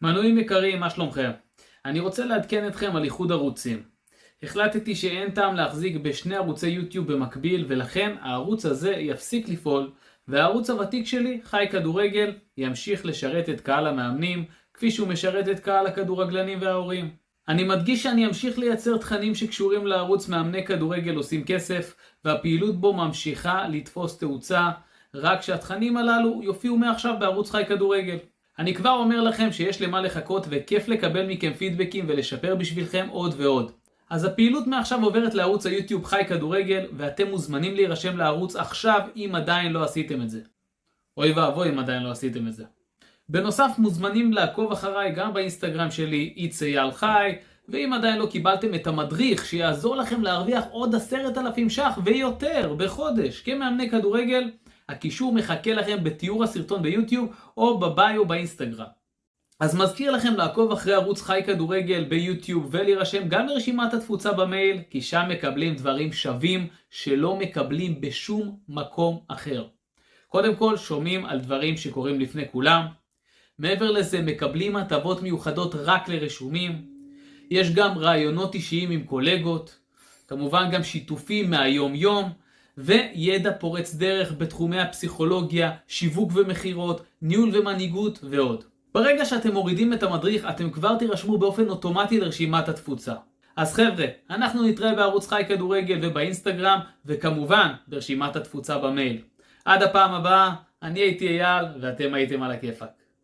מנויים יקרים, מה שלומכם? אני רוצה לעדכן אתכם על איחוד ערוצים. החלטתי שאין טעם להחזיק בשני ערוצי יוטיוב במקביל, ולכן הערוץ הזה יפסיק לפעול, והערוץ הוותיק שלי, חי כדורגל, ימשיך לשרת את קהל המאמנים, כפי שהוא משרת את קהל הכדורגלנים וההורים. אני מדגיש שאני אמשיך לייצר תכנים שקשורים לערוץ מאמני כדורגל עושים כסף, והפעילות בו ממשיכה לתפוס תאוצה, רק שהתכנים הללו יופיעו מעכשיו בערוץ חי כדורגל. אני כבר אומר לכם שיש למה לחכות וכיף לקבל מכם פידבקים ולשפר בשבילכם עוד ועוד. אז הפעילות מעכשיו עוברת לערוץ היוטיוב חי כדורגל, ואתם מוזמנים להירשם לערוץ עכשיו אם עדיין לא עשיתם את זה. אוי ואבוי אם עדיין לא עשיתם את זה. בנוסף מוזמנים לעקוב אחריי גם באינסטגרם שלי אייל חי, ואם עדיין לא קיבלתם את המדריך שיעזור לכם להרוויח עוד 10,000 ש"ח ויותר בחודש כמאמני כדורגל, הקישור מחכה לכם בתיאור הסרטון ביוטיוב או בביו באינסטגרם. אז מזכיר לכם לעקוב אחרי ערוץ חי כדורגל ביוטיוב ולהירשם גם לרשימת התפוצה במייל, כי שם מקבלים דברים שווים שלא מקבלים בשום מקום אחר. קודם כל שומעים על דברים שקורים לפני כולם. מעבר לזה מקבלים הטבות מיוחדות רק לרשומים. יש גם רעיונות אישיים עם קולגות. כמובן גם שיתופים מהיום יום. וידע פורץ דרך בתחומי הפסיכולוגיה, שיווק ומחירות, ניהול ומנהיגות ועוד. ברגע שאתם מורידים את המדריך, אתם כבר תירשמו באופן אוטומטי לרשימת התפוצה. אז חבר'ה, אנחנו נתראה בערוץ חי כדורגל ובאינסטגרם, וכמובן ברשימת התפוצה במייל. עד הפעם הבאה, אני הייתי אייל ואתם הייתם על הכיפק.